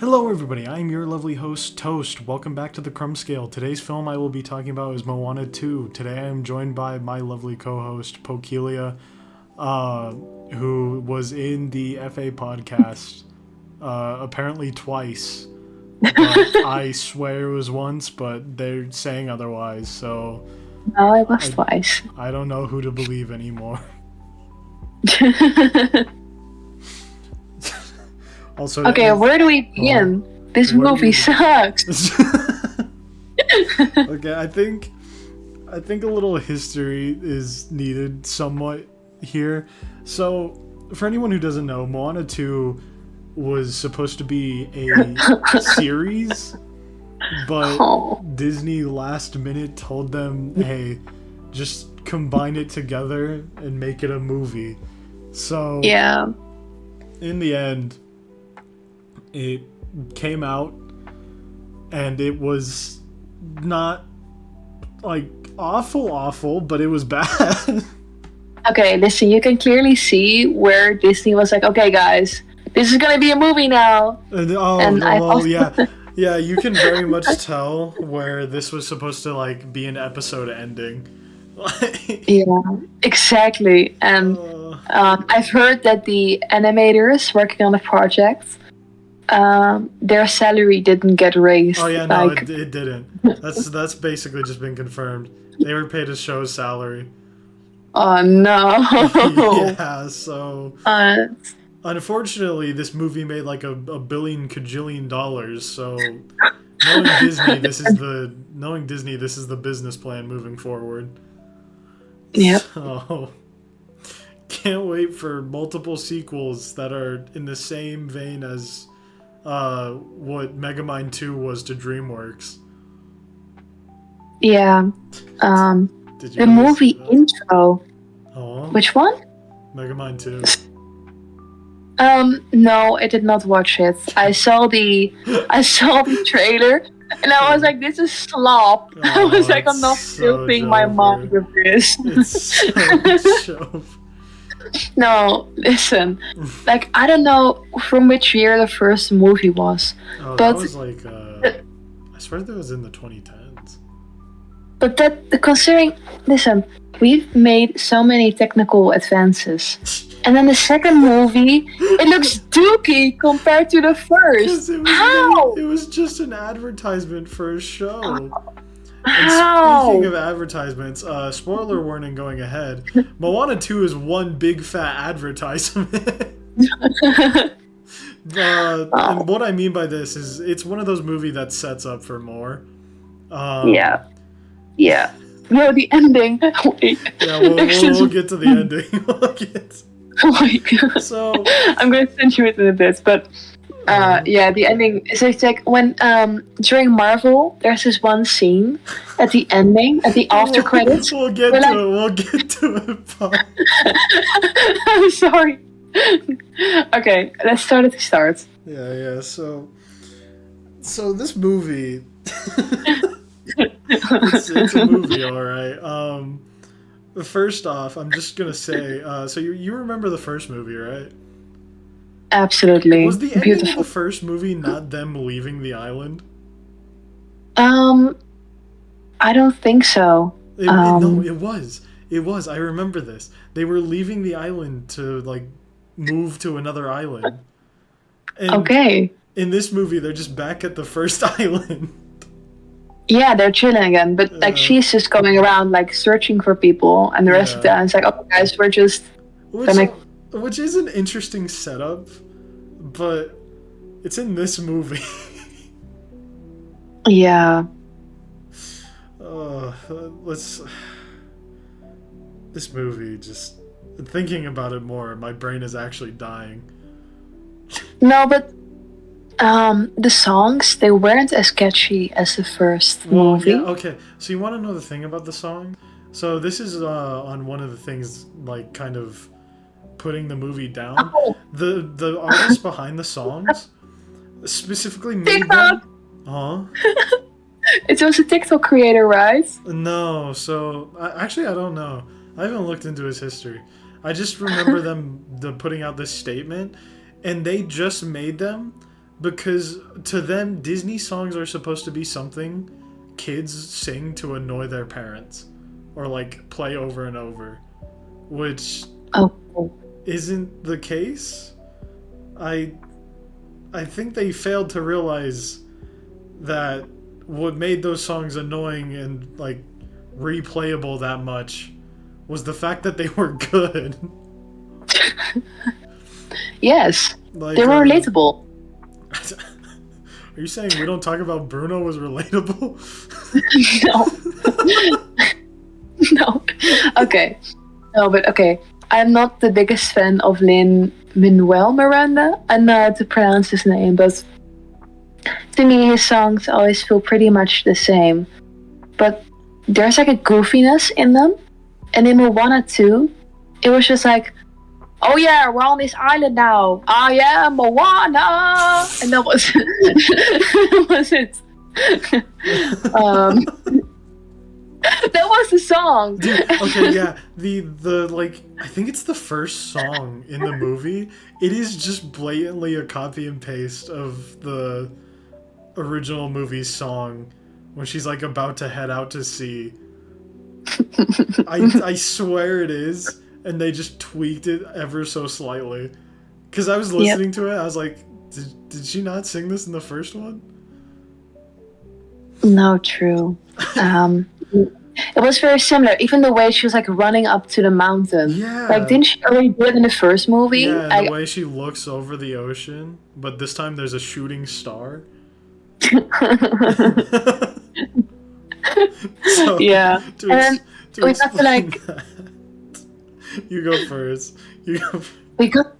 Hello everybody, I'm your lovely host, Toast. Welcome back to the Crumb Scale. Today's film I will be talking about is Moana 2. Today I am joined by my lovely co-host, Pokelia, who was in the FA podcast, apparently twice. But I swear it was once, but they're saying otherwise, so... No, it was twice. I don't know who to believe anymore. Also, okay, where do we begin? This movie sucks. Okay, I think a little history is needed somewhat here. So, for anyone who doesn't know, Moana 2 was supposed to be a series, but Disney last minute told them, hey, just combine it together and make it a movie. So, yeah. In the end, it came out and it was not like awful, but it was bad. Okay, listen, you can clearly see where Disney was like, okay guys, this is gonna be a movie now. Yeah, you can very much tell where this was supposed to like be an episode ending. Yeah, exactly. And I've heard that the animators working on the project, their salary didn't get raised. Oh yeah, no, it didn't. That's basically just been confirmed. They were paid a show's salary. Oh no. Yeah, so unfortunately, this movie made like a billion kajillion dollars. So knowing Disney, this is the business plan moving forward. Yep. So can't wait for multiple sequels that are in the same vein as what Megamind 2 was to DreamWorks. Yeah. The movie intro. Oh. Which one? Megamind 2. No, I did not watch it. I saw the trailer and I was like, this is slop. I was like, I'm not filling my mind with this. It's so No, listen. Like, I don't know from which year the first movie was. Oh, but that was like, I swear that was in the 2010s. But considering, listen, we've made so many technical advances. And then the second movie, it looks dookie compared to the first. How? It was just an advertisement for a show. How? And speaking of advertisements, spoiler warning going ahead, Moana 2 is one big fat advertisement. And what I mean by this is it's one of those movies that sets up for more. Yeah. No, the ending. Wait. Yeah, we'll get to the ending. Oh my god. So I'm going to send you it in a bit, but yeah, the ending is like when during Marvel there's this one scene at the ending, at the after credits. We'll get to it. I'm sorry. Okay, let's start at the start. Yeah. So this movie, it's a movie, all right. First off, I'm just gonna say, so you remember the first movie, right? Absolutely. Was the ending of the first movie not them leaving the island? I don't think so. No, it was. It was. I remember this. They were leaving the island to like move to another island. And okay. In this movie, they're just back at the first island. Yeah, they're chilling again, but like she's just going around like searching for people, and the rest of the time it's like, oh guys, we're just which is an interesting setup, but it's in this movie. Yeah. This movie, just thinking about it more, my brain is actually dying. No, but the songs, they weren't as catchy as the first movie. Yeah, okay. So you want to know the thing about the song? So this is on one of the things, like, kind of putting the movie down. Oh. The artists behind the songs specifically made TikTok. them... Huh? It was a TikTok creator, right? No, so... Actually, I don't know. I haven't looked into his history. I just remember them putting out this statement, and they just made them because to them, Disney songs are supposed to be something kids sing to annoy their parents or like play over and over, which isn't the case. I think they failed to realize that what made those songs annoying and like replayable that much was the fact that they were good. Yes, like, they were relatable. Are you saying we don't talk about Bruno was relatable? No. Okay. No, but okay. I'm not the biggest fan of Lin-Manuel Miranda. I don't know how to pronounce his name, but to me his songs always feel pretty much the same. But there's like a goofiness in them. And in Moana 2, it was just like, oh yeah, we're on this island now. I am Moana! And that was, that was it. That was the song. Dude, okay, yeah. The like, I think it's the first song in the movie. It is just blatantly a copy and paste of the original movie's song when she's like about to head out to sea. I swear it is, and they just tweaked it ever so slightly. Because I was listening to it, I was like, did she not sing this in the first one? No, true. It was very similar. Even the way she was like running up to the mountain. Yeah. Like, didn't she already do it in the first movie? Yeah, the way she looks over the ocean, but this time there's a shooting star. So, yeah. And we got to like. You go first. We got.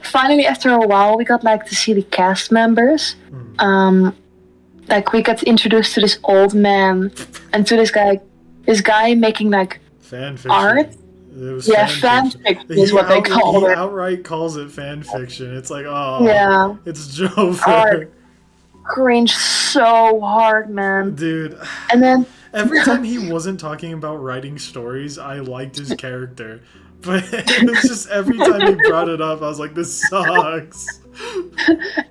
Finally, after a while, we got like to see the cast members. Like we got introduced to this old man and to this guy making like fan fiction. Art. It was fan fiction is what they call it. He outright calls it fan fiction. It's like, oh, yeah, it's Jover. Cringe so hard, man. Dude. And then every time he wasn't talking about writing stories, I liked his character. But it was just every time he brought it up, I was like, this sucks.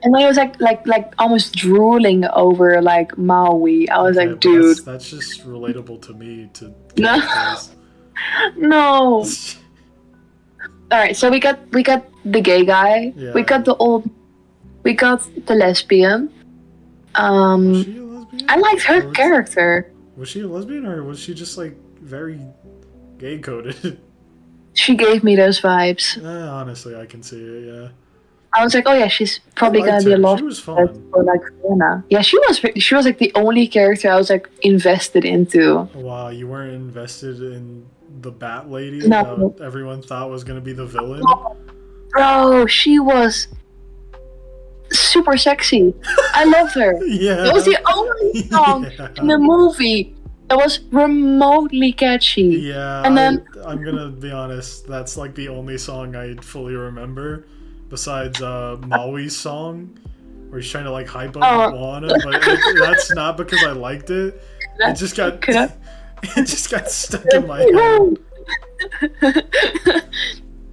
And when he was like almost drooling over like Maui, I was like, dude, that's just relatable to me. To no. All right, so we got the gay guy. Yeah. We got the lesbian. Was she a lesbian? I liked her character. Was she a lesbian or was she just like very gay coded? She gave me those vibes. Honestly, I can see it. Yeah. I was like, oh yeah, she's probably gonna be a lot for like Moana. Yeah, she was like the only character I was like invested into. Wow, you weren't invested in the Bat Lady that everyone thought was gonna be the villain? Bro, she was super sexy. I loved her. Yeah. It was the only song in the movie that was remotely catchy. Yeah. And then I'm gonna be honest, that's like the only song I fully remember. Besides Maui's song, where he's trying to like hype up Moana, but that's not because I liked it. It just got stuck in my head.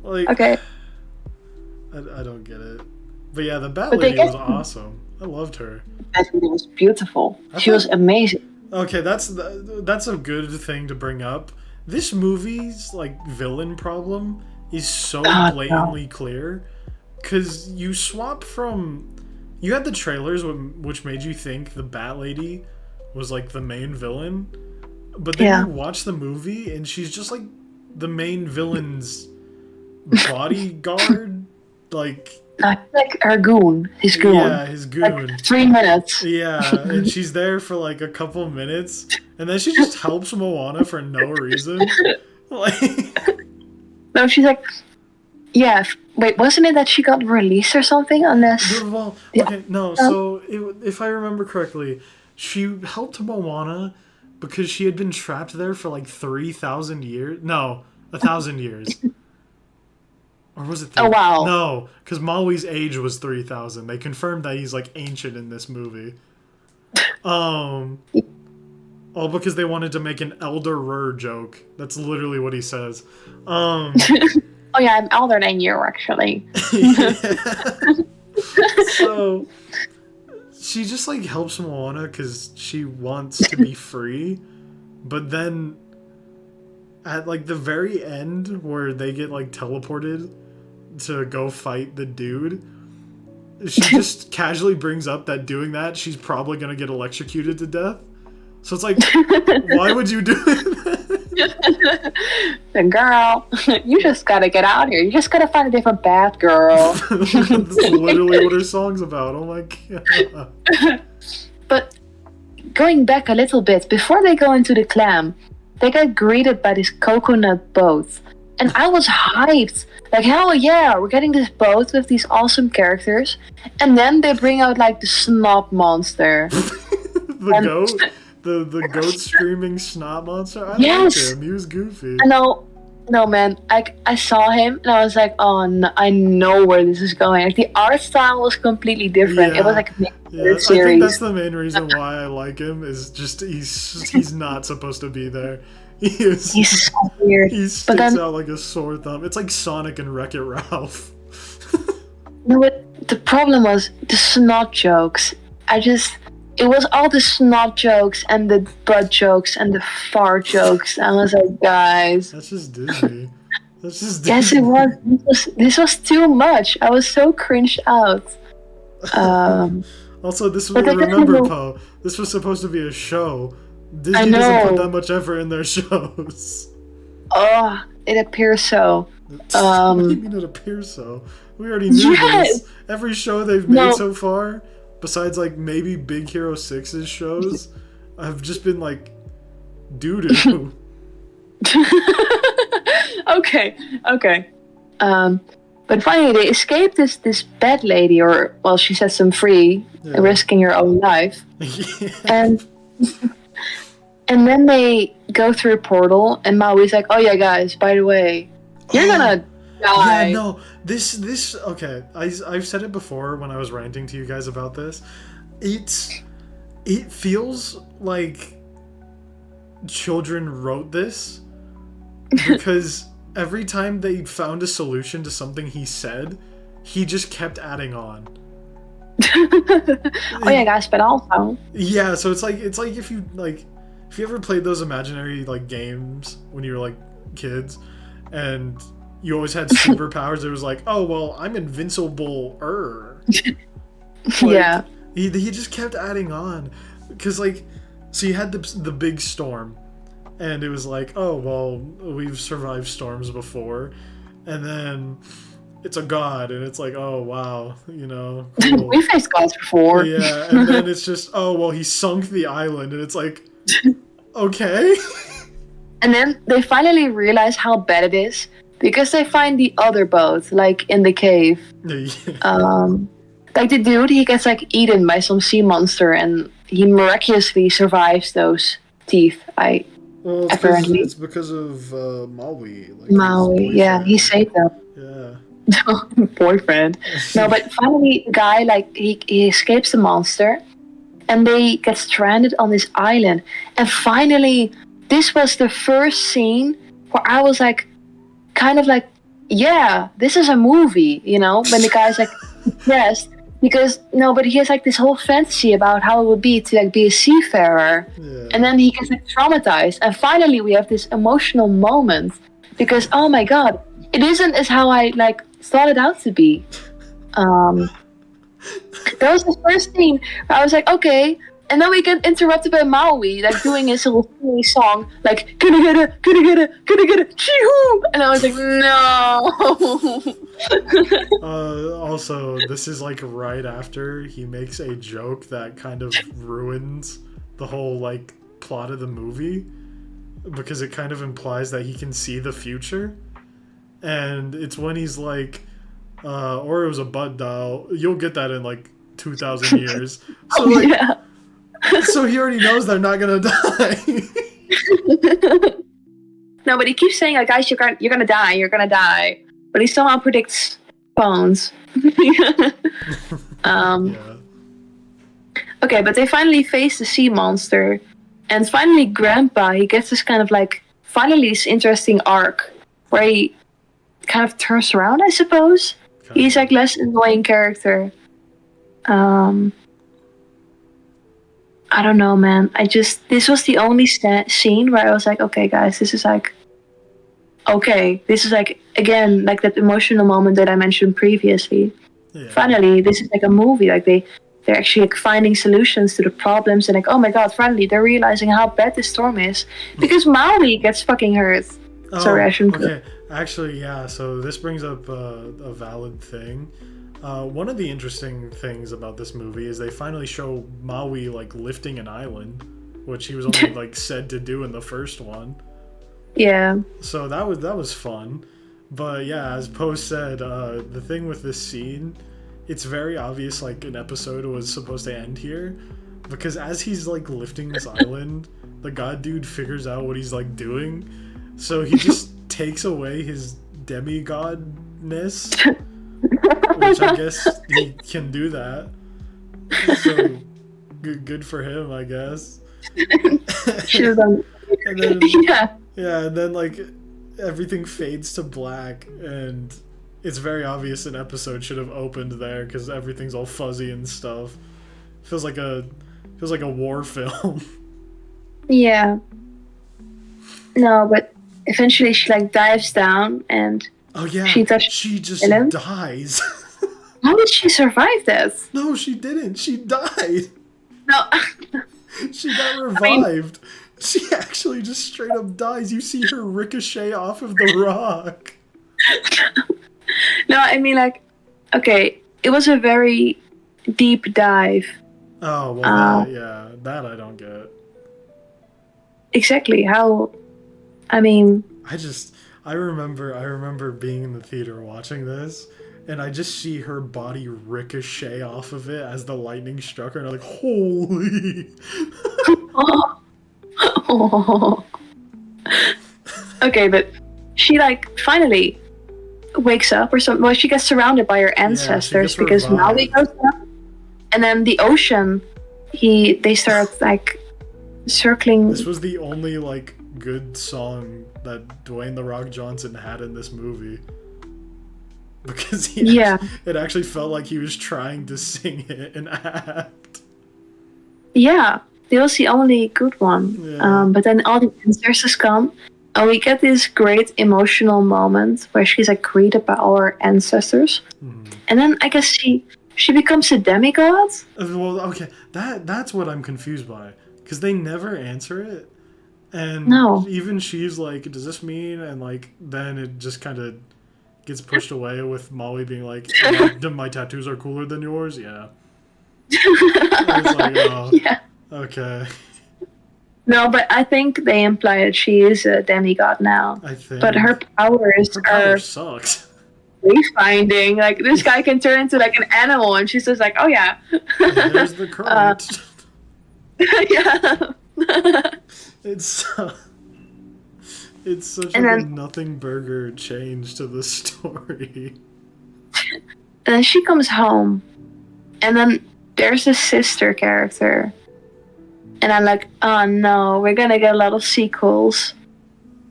Like, okay, I don't get it. But yeah, the Bat Lady was awesome. I loved her. The Bat Lady was beautiful. She was amazing. Okay, that's a good thing to bring up. This movie's like villain problem is so blatantly clear. Because you swap from... You had the trailers which made you think the Bat Lady was like the main villain. But then you watch the movie and she's just like the main villain's bodyguard. Like her goon. His goon. Yeah, his goon. Like 3 minutes. Yeah, and she's there for like a couple minutes. And then she just helps Moana for no reason. Like... No, she's like... Yeah, wait, wasn't it that she got released or something on this? Well, okay, no, so if I remember correctly, she helped Moana because she had been trapped there for like 3,000 years. No, 1,000 years. Or was it 3? Oh, wow. No, because Maui's age was 3,000. They confirmed that he's like ancient in this movie. All because they wanted to make an elder joke. That's literally what he says. Oh yeah, I'm older than you, actually. So she just like helps Moana because she wants to be free, but then at like the very end where they get like teleported to go fight the dude, she just casually brings up that doing that she's probably gonna get electrocuted to death. So it's like, why would you do it? Girl, you just gotta get out here. You just gotta find a different path, girl. That's literally what her song's about. Oh my god. But going back a little bit, before they go into the clam, they get greeted by this coconut boat. And I was hyped. Like, hell yeah, we're getting this boat with these awesome characters. And then they bring out, like, the snot monster. The goat? The goat screaming snot monster? I Yes! liked him. He was goofy. No, man. I saw him and I was like, oh, no, I know where this is going. Like, the art style was completely different. Yeah. It was like a Yeah, series. I think that's the main reason why I like him, is just he's not supposed to be there. He's so weird. He sticks out like a sore thumb. It's like Sonic and Wreck-It Ralph. No, but the problem was the snot jokes. It was all the snot jokes and the butt jokes and the fart jokes. I was like, guys. That's just Disney. That's just Disney. Yes, it was. This was too much. I was so cringed out. Also, this was, remember, Poe, this was supposed to be a show. Disney doesn't put that much effort in their shows. Oh, it appears so. What do you mean it appears so? We already knew this. Every show they've made so far, besides like maybe Big Hero 6's shows, have just been like doo-doo. Okay. But finally they escaped this bad lady, or, well, she sets them free, risking her own life. And then they go through a portal, and Maui's like, oh yeah, guys, by the way, you're gonna die. Yeah, no, this okay, I've said it before when I was ranting to you guys about this. It feels like children wrote this, because every time they found a solution to something he said, he just kept adding on. Oh yeah, guys, but also. Yeah, so it's like if you ever played those imaginary like games when you were like kids, and you always had superpowers. It was like, oh well, I'm invincible. Yeah. He just kept adding on, because like, so you had the big storm, and it was like, oh well, we've survived storms before, and then it's a god, and it's like, oh wow, you know, cool. We faced gods before. Yeah, and then it's just, oh well, he sunk the island, and it's like, okay. And then they finally realize how bad it is, because they find the other boat, like in the cave. Yeah. Like the dude, he gets like eaten by some sea monster, and he miraculously survives those teeth. Well, apparently it's because of Maui. Like Maui, yeah, he saved them. Yeah. Boyfriend. No, but finally, the guy, like, he escapes the monster, and they get stranded on this island. And finally, this was the first scene where I was like, kind of like, yeah, this is a movie, you know, when the guy's like depressed, because but he has like this whole fantasy about how it would be to like be a seafarer, and then he gets like traumatized, and finally we have this emotional moment, because oh my god, it isn't as how I like thought it out to be. That was the first scene where I was like, okay. And then we get interrupted by Maui, like doing his little silly song, like gonna get it, chee-hoo! And I was like, no. Also, this is like right after he makes a joke that kind of ruins the whole like plot of the movie, because it kind of implies that he can see the future, and it's when he's like, or it was a butt dial. You'll get that in like 2,000 years. So like. Yeah. So he already knows they're not gonna die. No, but he keeps saying, like, guys, you're gonna die. But he somehow predicts phones. Yeah. Okay, but they finally face the sea monster, and finally Grandpa, he gets this kind of like this interesting arc where he kind of turns around, I suppose. He's like less annoying character. Um, I don't know, man. This was the only scene where I was like, okay, guys, this is like, okay, this is like, again, like that emotional moment that I mentioned previously. Yeah. Finally, this is like a movie. Like they're actually like finding solutions to the problems, and like, oh my god, finally they're realizing how bad this storm is because Maui gets fucking hurt. Sorry, I shouldn't. Okay. Actually, yeah. So this brings up a valid thing. One of the interesting things about this movie is they finally show Maui like lifting an island, which he was only like said to do in the first one. Yeah. So that was fun. But yeah, as Poe said, the thing with this scene, it's very obvious like an episode was supposed to end here, because as he's like lifting this island, the god dude figures out what he's like doing, so he just takes away his demigodness, which I guess he can do that. So good for him, I guess. And then, yeah, and then like everything fades to black, and it's very obvious an episode should have opened there because everything's all fuzzy and stuff. Feels like a war film. Yeah. No, but eventually she like dives down and she just dies. How did she survive that? No, she didn't. She died. No. She got revived. She actually just straight up dies. You see her ricochet off of the rock. No, I mean, like, okay, it was a very deep dive. Oh, well, that I don't get. Exactly. How, I mean... I remember being in the theater watching this, and I just see her body ricochet off of it as the lightning struck her, and I'm like, holy... Oh. Okay, but she like finally wakes up or something. Well, she gets surrounded by her ancestors because Maui goes down, and then the ocean. They start like circling. This was the only like good song that Dwayne "The Rock" Johnson had in this movie, because it actually felt like he was trying to sing it and act. Yeah. That was the only good one. Yeah. But then all the ancestors come, and we get this great emotional moment where she's like greeted by all her ancestors. Mm-hmm. And then I guess she becomes a demigod. Well, okay, that's what I'm confused by, because they never answer it, and even she's like, "Does this mean?" And like then it just kind of gets pushed away with Molly being like, "My tattoos are cooler than yours." Yeah. It's like, oh. Yeah. Okay. No, but I think they imply that she is a demigod now. I think. But her powers sucks. Wayfinding. Like, this guy can turn into like an animal, and she's just like, oh yeah. There's the current. Yeah. It's such a nothing burger change to the story. And then she comes home, and then there's a sister character. And I'm like, oh no, we're gonna get a lot of sequels.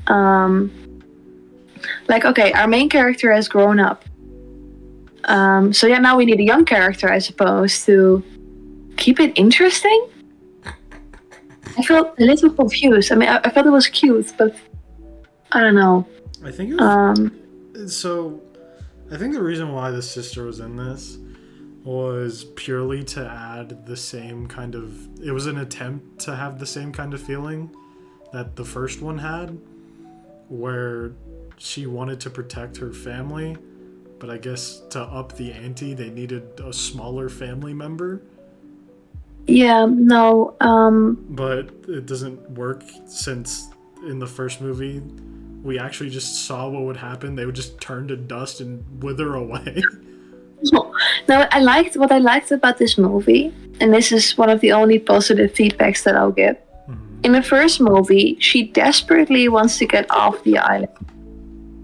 Like, okay, our main character has grown up. So yeah, now we need a young character, I suppose, to keep it interesting. I felt a little confused. I mean, I felt it was cute, but I don't know. I think it was, I think the reason why the sister was in this was purely to add the same kind of... It was an attempt to have the same kind of feeling that the first one had, where she wanted to protect her family, but I guess to up the ante, they needed a smaller family member. Yeah, no. But it doesn't work, since in the first movie, we actually just saw what would happen. They would just turn to dust and wither away. No, what I liked about this movie, and this is one of the only positive feedbacks that I'll give. Mm-hmm. In the first movie, she desperately wants to get off the island.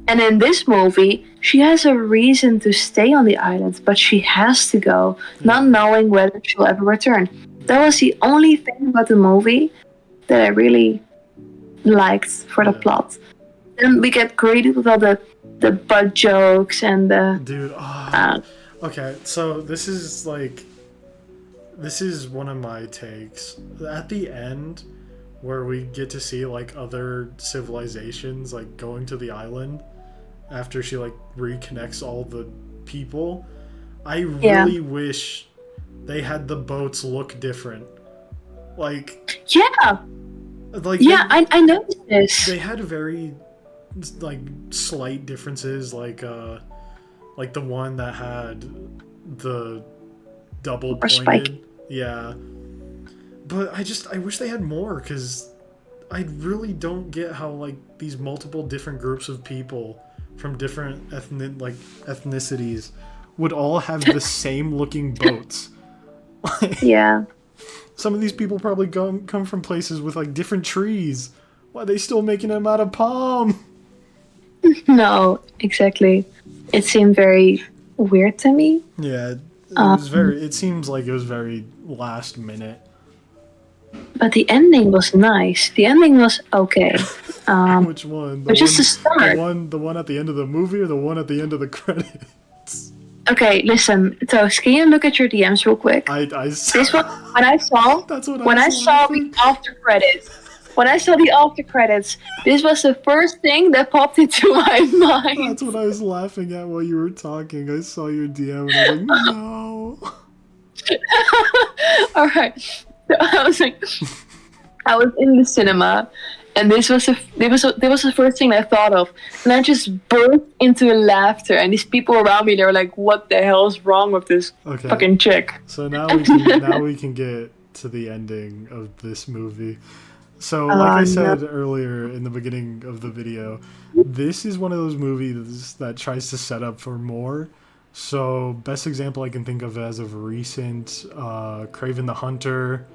And in this movie, she has a reason to stay on the island, but she has to go, not knowing whether she'll ever return. That was the only thing about the movie that I really liked for the plot. Then we get greeted with all the butt jokes and the... Dude, okay, so this is like this is one of my takes. At the end, where we get to see like other civilizations like going to the island after she like reconnects all the people, I really wish they had the boats look different. Like Yeah, like yeah, I noticed this. they had very like slight differences, like the one that had the double Or spike. pointed, yeah. But I wish they had more, because I really don't get how like these multiple different groups of people from different ethnicities would all have the same looking boats. Yeah. Some of these people probably come from places with like different trees. Why are they still making them out of palm? No, exactly. It seemed very weird to me. Yeah, it was very. It seems like it was very last minute. But the ending was nice. The ending was okay. Which one? But just to start. The one at the end of the movie, or the one at the end of the credits? Okay, listen, Toast, can you look at your DMs real quick? This was when I saw That's what when I saw the after credits. When I saw the after credits, this was the first thing that popped into my mind. That's what I was laughing at while you were talking. I saw your DM and I was like, no. Alright. So I was like, I was in the cinema, and this was the first thing I thought of, and I just burst into laughter. And these people around me, they were like, "What the hell is wrong with this fucking chick?" So now we can get to the ending of this movie. So, like I said earlier in the beginning of the video, this is one of those movies that tries to set up for more. So, best example I can think of as of recent, Kraven the Hunter,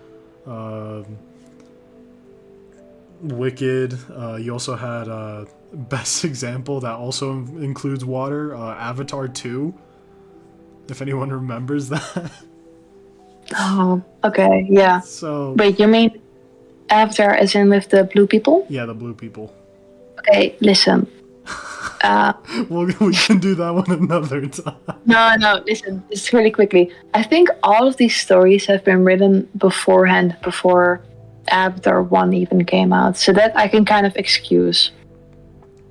Wicked. You also had best example that also includes water, Avatar 2, if anyone remembers that. Oh, okay, yeah. So, wait, you mean Avatar as in with the blue people? Yeah, the blue people. Okay, listen. Well, we can do that one another time. No, listen, just really quickly. I think all of these stories have been written beforehand, before Avatar 1 even came out, so that I can kind of excuse.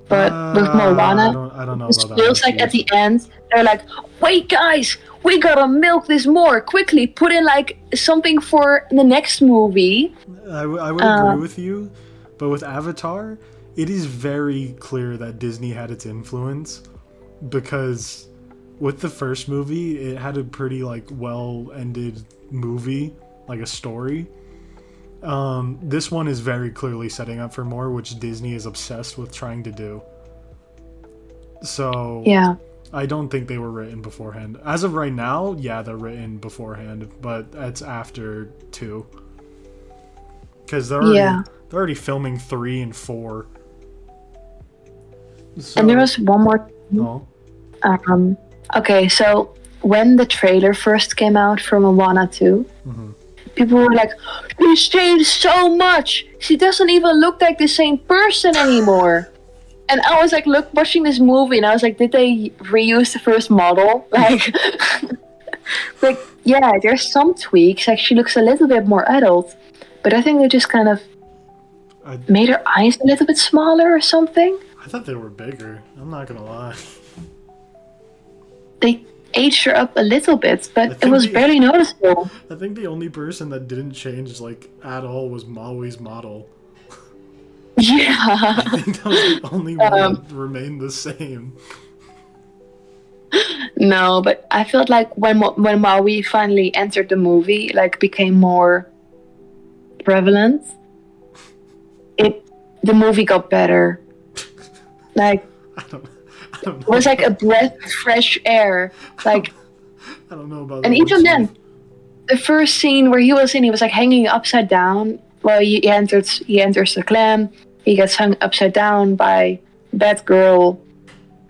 But with Moana, I don't know it about that. feels like at the end, they're like, wait guys, we gotta milk this more, quickly, put in like something for the next movie. I would agree with you, but with Avatar, it is very clear that Disney had its influence, because with the first movie, it had a pretty like well-ended movie, like a story. This one is very clearly setting up for more, which Disney is obsessed with trying to do. So yeah, I don't think they were written beforehand. As of right now, yeah, they're written beforehand, but that's after 2. Because they're already filming 3 and 4. So, and there was one more thing. Oh. Okay, so when the trailer first came out for Moana 2, people were like, she's changed so much. She doesn't even look like the same person anymore. And I was like, watching this movie, and I was like, did they reuse the first model? Like, like, yeah, there's some tweaks. Like, she looks a little bit more adult, but I think they just kind of made her eyes a little bit smaller or something. I thought they were bigger. I'm not gonna lie. They aged her up a little bit, but it was barely noticeable. I think the only person that didn't change like at all was Maui's model. Yeah. I think that was the only one that remained the same. No, but I felt like when Maui finally entered the movie, like became more prevalent, the movie got better. Like I don't know. It was like a breath of fresh air. Like I don't know about. And even then, the first scene where he was like hanging upside down. Well, he enters the clan. He gets hung upside down by Batgirl,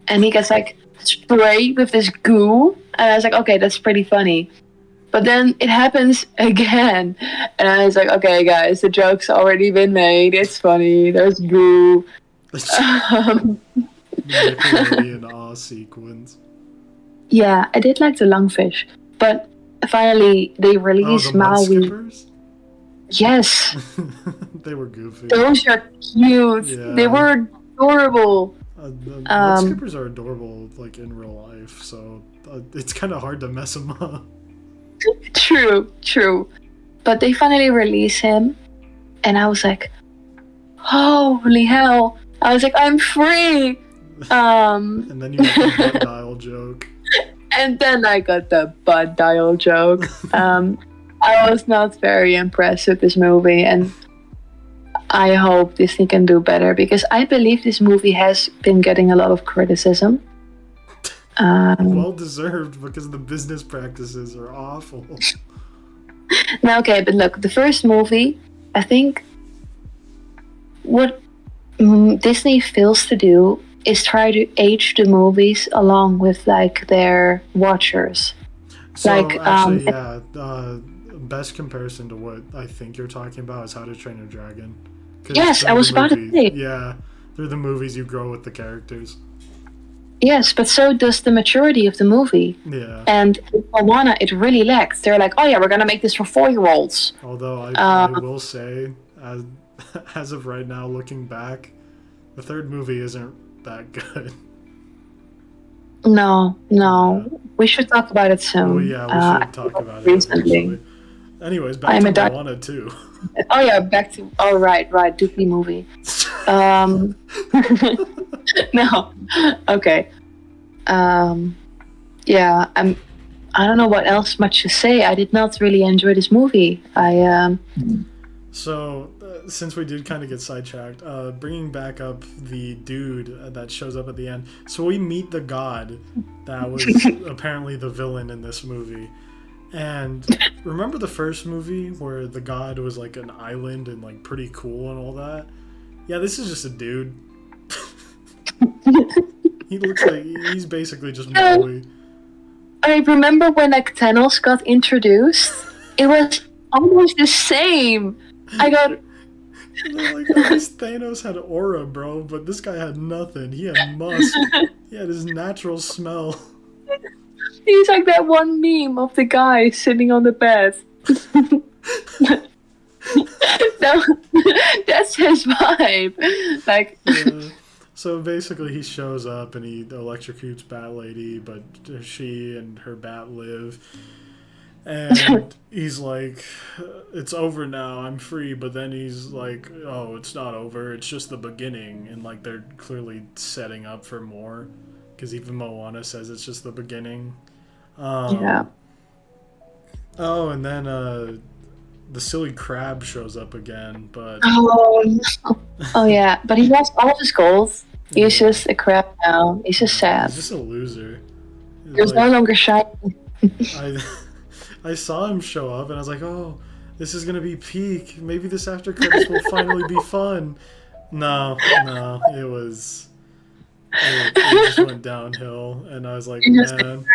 and he gets like sprayed with this goo. And I was like, okay, that's pretty funny. But then it happens again, and I was like, okay, guys, the joke's already been made. It's funny. There's goo. Nickelodeon awe sequence. Yeah, I did like the lungfish, but finally they Oh, the released mud Maui. skippers? Yes, They were goofy. those are cute. They Yeah. were adorable. The mud Um, skippers are adorable, like in real life, so it's kind of hard to mess them up. true, true. But they finally released him, and I was like, holy hell! I was like, I'm free. And then you got the butt dial joke. And then I got the butt dial joke. I was not very impressed with this movie, and I hope Disney can do better because I believe this movie has been getting a lot of criticism. Well deserved because the business practices are awful. Now, okay, but look, the first movie, I think what Disney fails to do is try to age the movies along with like their watchers. So Like, actually, yeah, best comparison to what I think you're talking about is How to Train Your Dragon. 'Cause yes, I through was the about to movies, say. yeah, through the movies you grow with the characters. Yes, but so does the maturity of the movie. Yeah. And with Moana, it really lacks. They're like, oh yeah, we're gonna make this for 4-year-olds. Although I will say, as of right now, looking back, the third movie isn't that good. No, Yeah. we should talk about it soon. Well, yeah, we should talk about it recently. eventually. Anyways, back I'm to a doc- Moana 2. Oh yeah, back to right, Disney movie. No, okay. Yeah, I don't know what else much to say. I did not really enjoy this movie. So, since we did kind of get sidetracked, bringing back up the dude that shows up at the end. So we meet the god that was apparently the villain in this movie. And remember the first movie where the god was like an island and like pretty cool and all that? Yeah, this is just a dude. He looks like he's basically just Maui. I remember when like Thanos got introduced. It was almost the same. I got. Like, at least Thanos had aura, bro, but this guy had nothing. He had musk. He had his natural smell. He's like that one meme of the guy sitting on the bed. That's his vibe. Like. Yeah. So basically, he shows up and he electrocutes Bat Lady, but she and her bat live. And he's like, it's over now, I'm free. But then he's like, oh, it's not over, it's just the beginning. And like, they're clearly setting up for more. Because even Moana says it's just the beginning. Yeah. Oh, and then the silly crab shows up again, but... Oh yeah, but he lost all of his gold. He's just a crap now. He's just sad. He's just a loser. He's no longer shiny. I saw him show up and I was like, oh, this is gonna be peak. Maybe this after credits will finally be fun. No, it just went downhill, and I was like, man,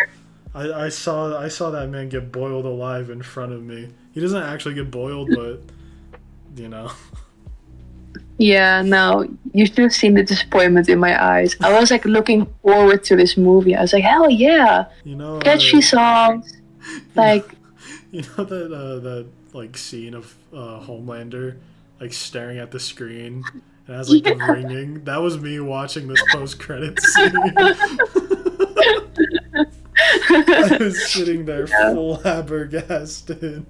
I saw that man get boiled alive in front of me. He doesn't actually get boiled, but you know. Yeah, no, you should have seen the disappointment in my eyes. I was like looking forward to this movie. I was like, hell yeah, you know, catchy songs, like. You know that like scene of Homelander like staring at the screen and it has like the ringing. That was me watching this post-credit scene. I was sitting there full flabbergasted.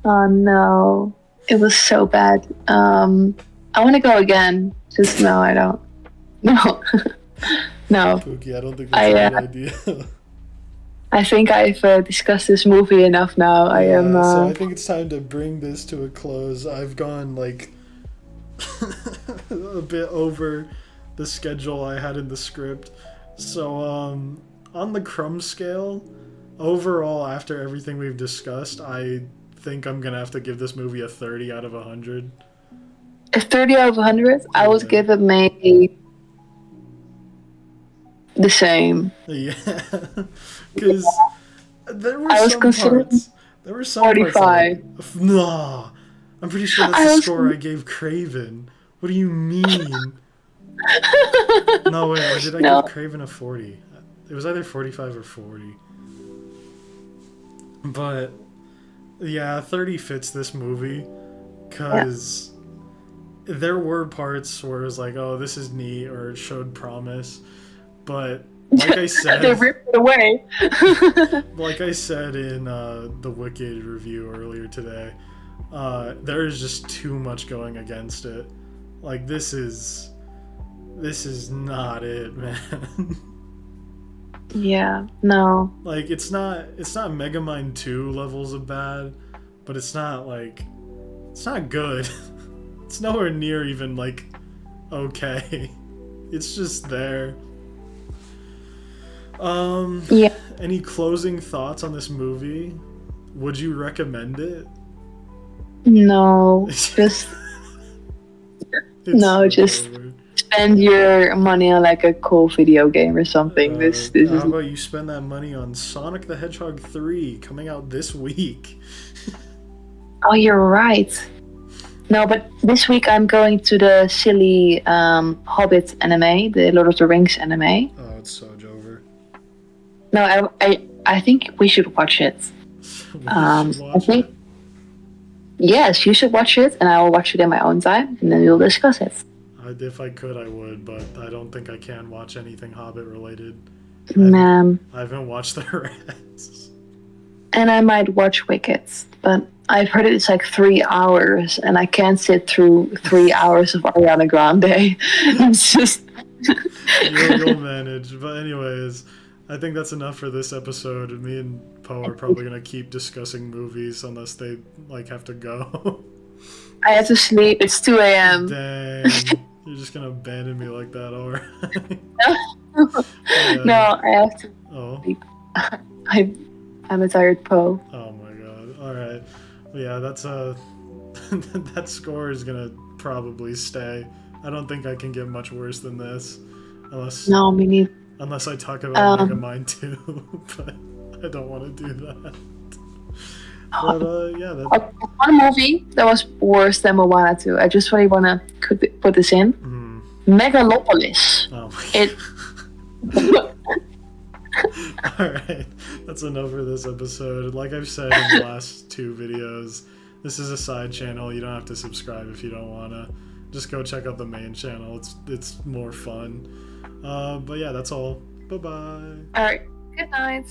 Oh no, it was so bad. I want to go again. Just no, I don't. No, no. Pookie, I don't think that's a good idea. I think I've discussed this movie enough now. So I think it's time to bring this to a close. I've gone like a bit over the schedule I had in the script. So on the Crumb scale, overall, after everything we've discussed, I think I'm gonna have to give this movie a 30 out of 100. A 30 out of 100? I would give it maybe the same. Yeah, because there were some parts. There were some 45. Parts like, no, I'm pretty sure that's the score I gave Craven. What do you mean? No, wait, or did I give Craven a 40? It was either 45 or 40. But yeah, 30 fits this movie because there were parts where it was like, oh, this is neat, or it showed promise. But like I said, they ripped it away. like I said in the Wicked review earlier today, there is just too much going against it. Like this is not it, man. Yeah, no. Like it's not Megamind 2 levels of bad, but it's not good. It's nowhere near even like okay. It's just there. Yeah. Any closing thoughts on this movie? Would you recommend it? No. Just just over. spend your money on like a cool video game or something. This How is about you spend that money on Sonic the Hedgehog 3 coming out this week? Oh, you're right. No, but this week I'm going to the silly Hobbit anime, the Lord of the Rings anime. Oh, it's so over. No, I think we should watch it. I think yes, you should watch it, and I will watch it in my own time, and then we'll discuss it. If I could, I would, but I don't think I can watch anything Hobbit related. Man. I haven't watched the rest. And I might watch Wicked, but I've heard it's like 3 hours, and I can't sit through 3 hours of Ariana Grande. It's just You'll manage. But anyways, I think that's enough for this episode. Me and Poe are probably gonna keep discussing movies unless they like have to go. I have to sleep. It's 2 a.m. Dang, you're just gonna abandon me like that, alright? No, I have to Oh. sleep. I'm a tired Poe. Oh my god. Alright. Well, yeah, that's that score is gonna probably stay. I don't think I can get much worse than this. No, me neither. Unless I talk about Megamind 2, but I don't want to do that. But yeah, that. One movie that was worse than Moana 2. I just really want to put this in. Megalopolis. Oh my god. Alright, that's enough for this episode. Like I've said in the last 2 videos, this is a side channel. You don't have to subscribe if you don't want to. Just go check out the main channel. It's more fun. But yeah, that's all. Bye-bye. Alright, good night.